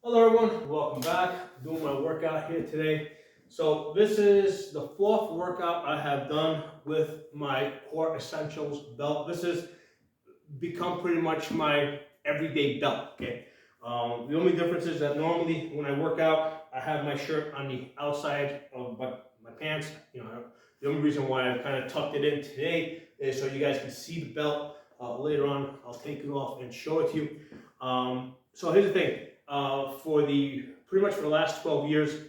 Hello everyone, welcome back. Doing my workout here today. So this is the fourth workout I have done with my Core Essentials belt. This has become pretty much my everyday belt, okay? The only difference is that normally when I work out, I have my shirt on the outside of my pants. The only reason why I kind of tucked it in today is so you guys can see the belt. Later on, I'll take it off and show it to you. So here's the thing. Pretty much for the last 12 years,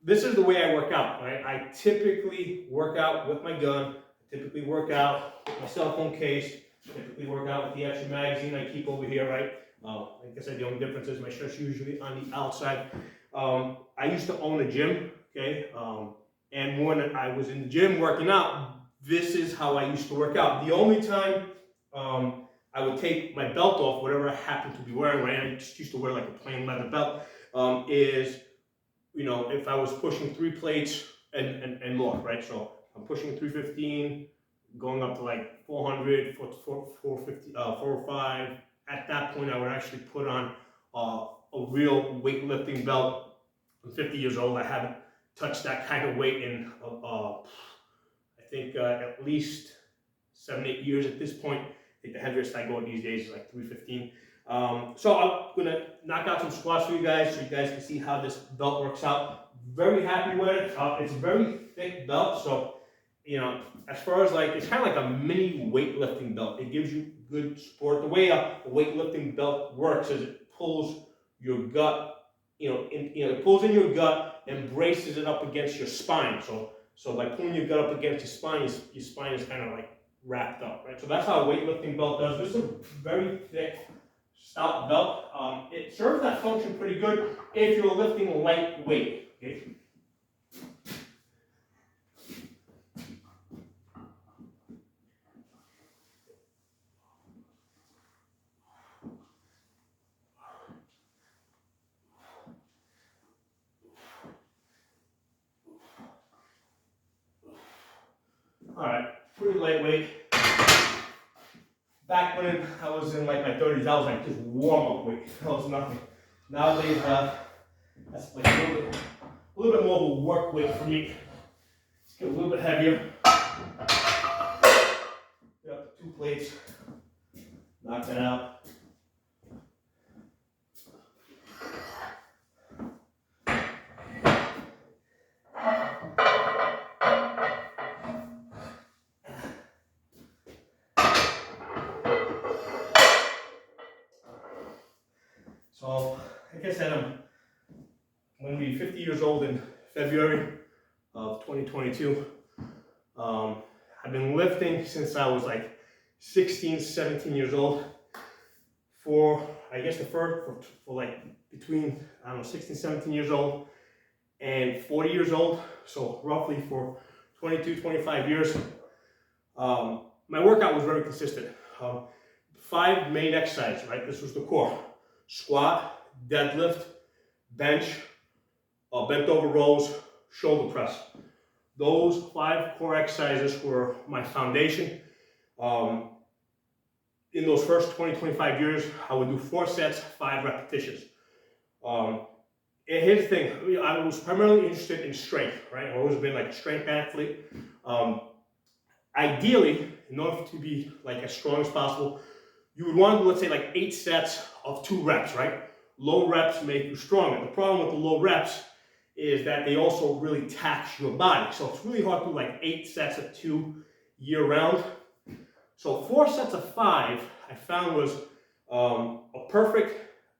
this is the way I work out, right? I typically work out with my gun. I typically work out with my cell phone case. Typically work out with the extra magazine I keep over here, right? Like I said, the only difference is my shirt's usually on the outside. I used to own a gym, okay? And when I was in the gym working out, this is how I used to work out. The only time I would take my belt off, whatever I happened to be wearing, right? I just used to wear like a plain leather belt, if I was pushing 3 plates and more, right? So I'm pushing 315, going up to like 400, 450, 405. At that point, I would actually put on a real weightlifting belt. I'm 50 years old. I haven't touched that kind of weight in, I think, at least 7, 8 years at this point. I think the heaviest I go these days is like 315. So I'm gonna knock out some squats for you guys so you guys can see how this belt works out. Very happy with it. It's a very thick belt, so as far as like, it's kind of like a mini weightlifting belt. It gives you good support. The way a weightlifting belt works is it pulls your gut, it pulls in your gut and braces it up against your spine. So by pulling your gut up against your spine is kind of like wrapped up, right? So that's how a weightlifting belt does. This is a very thick, stout belt. It serves that function pretty good if you're lifting light weight. Okay? All right, pretty lightweight. Back when I was in like my 30s, that was like just warm-up weight. That was nothing. Nowadays, that's like a little bit more of a work weight for me. Let's get a little bit heavier. Get up to 2 plates. Knock that out. So, like I said, I'm going to be 50 years old in February of 2022. I've been lifting since I was like 16, 17 years old. For like between, 16, 17 years old and 40 years old. So roughly for 22, 25 years. My workout was very consistent. 5 main exercises, right? This was the core. Squat, deadlift, bench, bent over rows, shoulder press. Those 5 core exercises were my foundation. In those first 20, 25 years, I would do 4 sets, 5 repetitions. And here's the thing, I was primarily interested in strength, right? I've always been like a strength athlete. Ideally, in order to be like as strong as possible, you would want to do, let's say, like 8 sets of 2 reps, right? Low reps make you stronger. The problem with the low reps is that they also really tax your body. So it's really hard to do like 8 sets of 2 year round. So 4 sets of 5 I found was perfect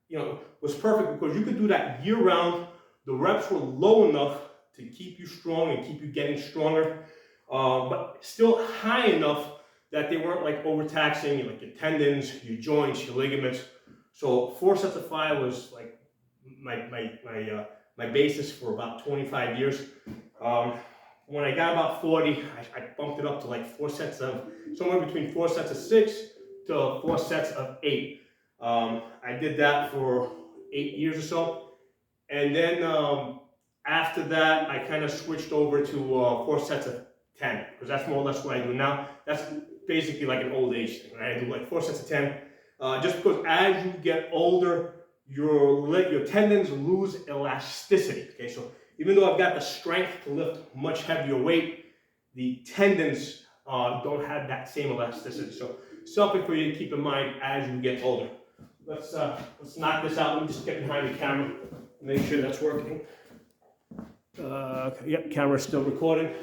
because you could do that year round. The reps were low enough to keep you strong and keep you getting stronger, but still high enough that they weren't like overtaxing like your tendons, your joints, your ligaments. So 4 sets of 5 was like my basis for about 25 years. When I got about 40, I bumped it up to like 4 sets of, somewhere between 4 sets of 6 to 4 sets of 8. I did that for 8 years or so. And then after that, I kind of switched over to 4 sets of 10, because that's more or less what I do now. That's basically like an old age thing, right? I do like 4 sets of 10, just because as you get older, your tendons lose elasticity. Okay, so even though I've got the strength to lift much heavier weight, the tendons don't have that same elasticity. So something for you to keep in mind as you get older. Let's knock this out. Let me just get behind the camera, make sure that's working. Yep, camera's still recording.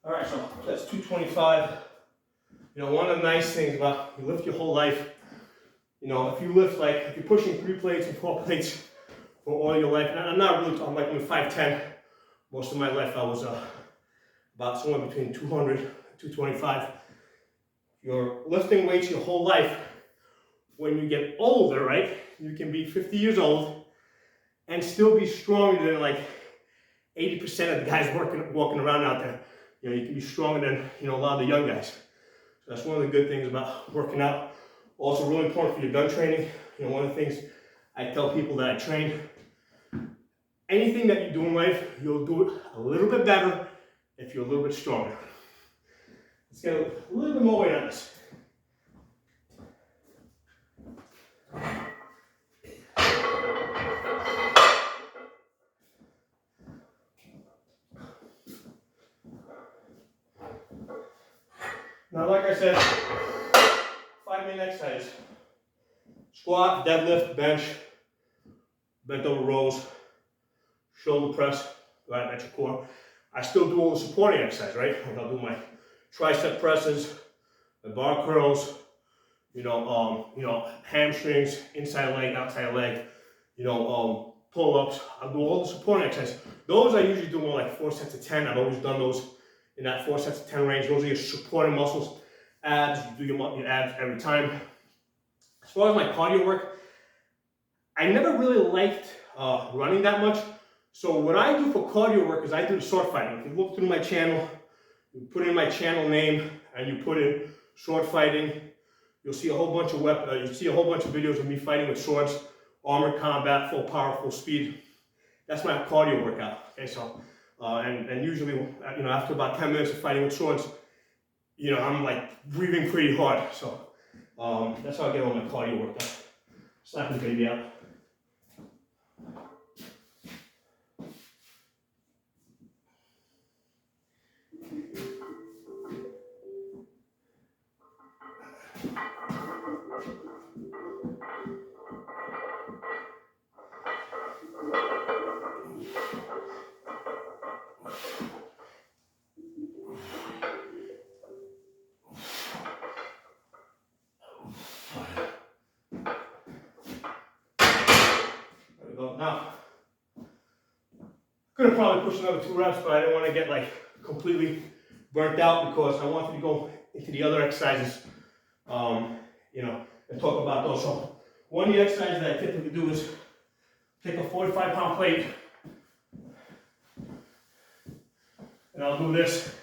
All right, so that's 225. You know, one of the nice things about you lift your whole life, you know, if you lift if you're pushing 3 plates and 4 plates for all your life, and I'm not really talking, I'm 5'10". Most of my life I was about somewhere between 200 and 225. You're lifting weights your whole life. When you get older, right, you can be 50 years old and still be stronger than like 80% of the guys walking around out there. You know, you can be stronger than, you know, a lot of the young guys. So that's one of the good things about working out. Also really important for your gun training. You know, one of the things I tell people that I train, anything that you do in life, you'll do it a little bit better if you're a little bit stronger. Let's get a little bit more weight on this. Now, like I said, 5 main exercises: squat, deadlift, bench, bent over rows, shoulder press, right at your core. I still do all the supporting exercise, right? Like I'll do my tricep presses, the bar curls, you know, hamstrings, inside leg, outside leg, you know, pull-ups. I'll do all the supporting exercises. Those I usually do more like 4 sets of 10. I've always done those in that 4 sets of 10 range. Those are your supporting muscles. Abs, you do your abs every time. As far as my cardio work, I never really liked running that much. So what I do for cardio work is I do the sword fighting. If you look through my channel, you put in my channel name and you put in sword fighting, you'll see a whole bunch of videos of me fighting with swords, armored combat, full power, full speed. That's my cardio workout. Okay, so and usually, you know, after about 10 minutes of fighting with swords, you know, I'm like breathing pretty hard. So that's how I get all my cardio workout. Slap this baby out. Now, could have probably pushed another 2 reps, but I didn't want to get like completely burnt out because I wanted to go into the other exercises, you know, and talk about those. So one of the exercises that I typically do is take a 45-pound plate, and I'll do this.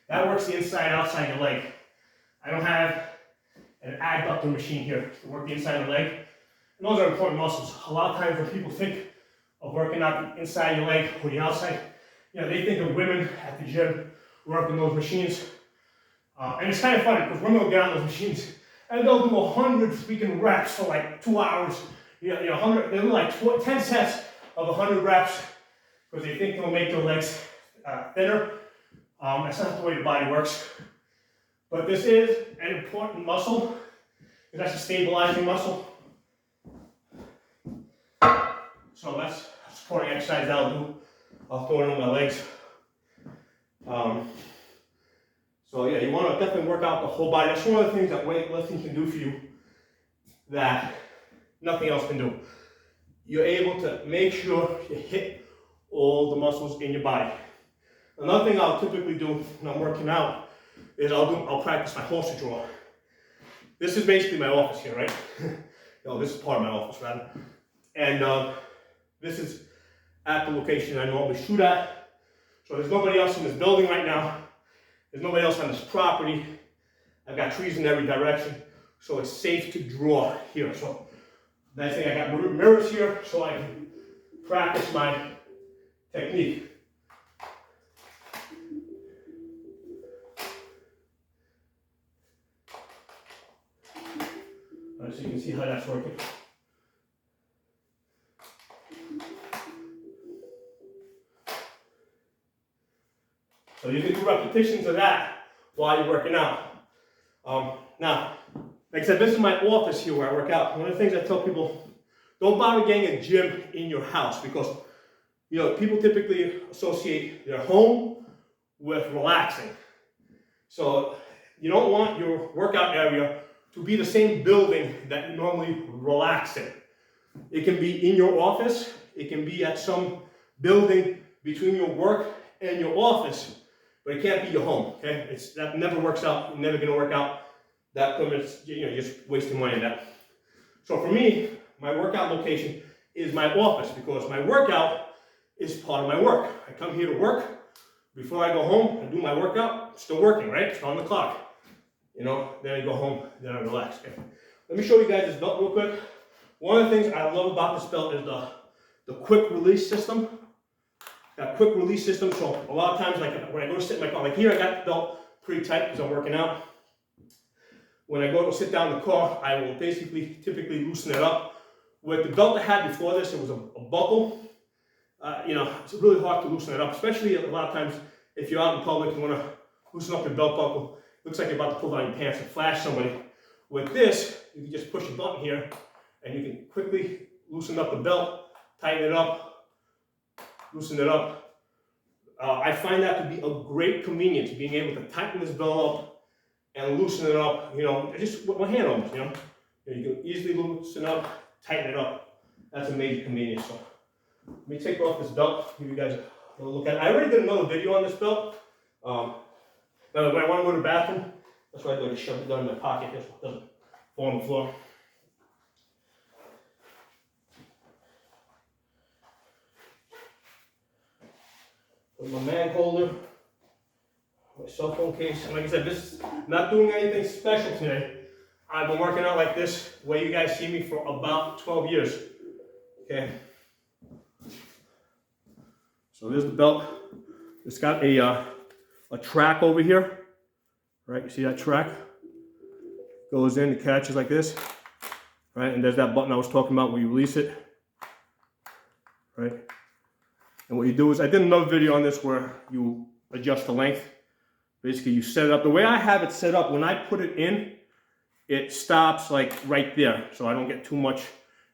That works the inside, outside your leg. I don't have an adductor machine here to work the inside of the leg. And those are important muscles. A lot of times when people think of working out the inside your leg or the outside, you know, they think of women at the gym working those machines. And it's kind of funny because women will get on those machines and they'll do 100 freaking reps for like 2 hours. You know, 100, they'll do like 10 sets of 100 reps because they think they'll make their legs thinner. That's not the way the body works. But this is an important muscle because that's a stabilizing muscle. So that's a supporting exercise that I'll do. I'll throw it on my legs. So yeah, you want to definitely work out the whole body. That's one of the things that weightlifting can do for you that nothing else can do. You're able to make sure you hit all the muscles in your body. Another thing I'll typically do when I'm working out is I'll practice my holster draw. This is basically my office here, right? This is part of my office, rather. And this is at the location I normally shoot at. So there's nobody else in this building right now. There's nobody else on this property. I've got trees in every direction, so it's safe to draw here. So nice thing, I got mirrors here so I can practice my technique. All right, so you can see how that's working. So you can do repetitions of that while you're working out. Now, like I said, this is my office here where I work out. One of the things I tell people, don't bother getting a gym in your house because, you know, people typically associate their home with relaxing. So you don't want your workout area to be the same building that you normally relax in. It can be in your office. It can be at some building between your work and your office, but it can't be your home, okay? That never works out. You're never gonna work out. That permits, you know, you're just wasting money on that. So for me, my workout location is my office because my workout is part of my work. I come here to work. Before I go home and do my workout, still working, right? It's on the clock. You know, then I go home, then I relax. Okay? Let me show you guys this belt real quick. One of the things I love about this belt is the quick release system. That quick release system, so a lot of times, like when I go to sit in my car, like here I got the belt pretty tight because I'm working out. When I go to sit down in the car, I will typically loosen it up. With the belt I had before this, it was a buckle. You know, it's really hard to loosen it up, especially a lot of times if you're out in public and want to loosen up your belt buckle. It looks like you're about to pull down your pants and flash somebody. With this, you can just push a button here and you can quickly loosen up the belt, tighten it up, loosen it up. I find that to be a great convenience, being able to tighten this belt up and loosen it up, you know, just with my hand almost, you know. You can easily loosen up, tighten it up. That's a major convenience. So let me take off this belt, give you guys a little look at it. I already did another video on this belt. Now when I want to go to the bathroom, that's why I do it, shove it down in my pocket here so it doesn't fall on the floor. With my mag holder, my cell phone case. And like I said, this is not doing anything special today. I've been working out like this, the way you guys see me, for about 12 years. Okay. So there's the belt. It's got a track over here. Right, you see that track? Goes in, it catches like this. Right, and there's that button I was talking about where you release it. Right. And what you do is, I did another video on this where you adjust the length. Basically, you set it up. The way I have it set up, when I put it in, it stops like right there. So I don't get too much.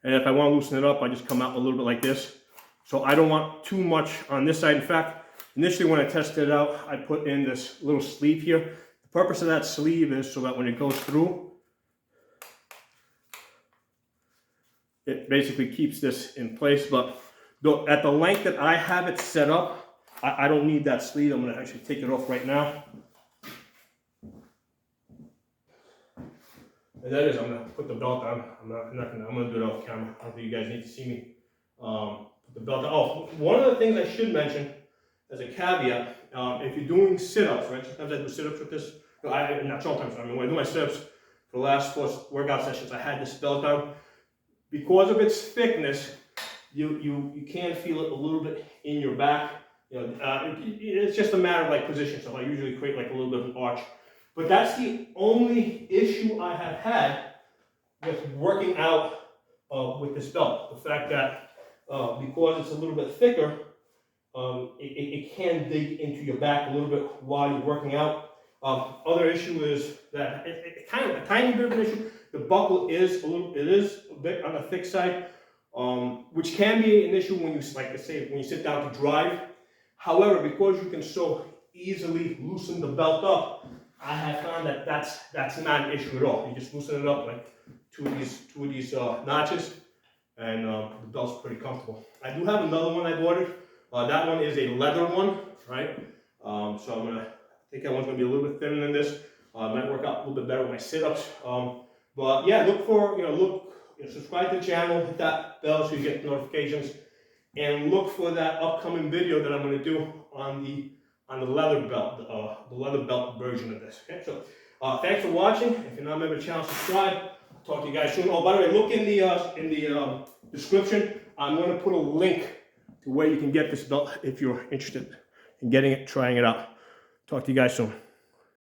And if I want to loosen it up, I just come out a little bit like this. So I don't want too much on this side. In fact, initially when I tested it out, I put in this little sleeve here. The purpose of that sleeve is so that when it goes through, it basically keeps this in place. But at the length that I have it set up, I don't need that sleeve. I'm going to actually take it off right now. And that is, I'm going to put the belt on. I'm going to do it off camera. I don't think you guys need to see me put the belt on. Oh, one of the things I should mention as a caveat, if you're doing sit-ups, right? Sometimes I do sit-ups with this. No, not sometimes. I mean, when I do my sit-ups for the last 4 workout sessions, I had this belt on. Because of its thickness, you can feel it a little bit in your back. You know, it's just a matter of like position. So I usually create like a little bit of an arch. But that's the only issue I have had with working out with this belt. The fact that because it's a little bit thicker, it can dig into your back a little bit while you're working out. Other issue is that it's kind of a tiny bit of an issue. The buckle is a bit on the thick side, which can be an issue when you, like I say, when you sit down to drive. However, because you can so easily loosen the belt up, I have found that that's not an issue at all. You just loosen it up like two of these notches, and the belt's pretty comfortable. I do have another one I ordered. That one is a leather one, right? So I'm gonna think that one's gonna be a little bit thinner than this. Might work out a little bit better with my sit-ups. But yeah, look for, subscribe to the channel, hit that bell so you get notifications, and look for that upcoming video that I'm gonna do on the leather belt version of this. Okay, so thanks for watching. If you're not a member of the channel, subscribe. I'll talk to you guys soon. Oh, by the way, look in the description. I'm gonna put a link to where you can get this belt if you're interested in getting it, trying it out. Talk to you guys soon.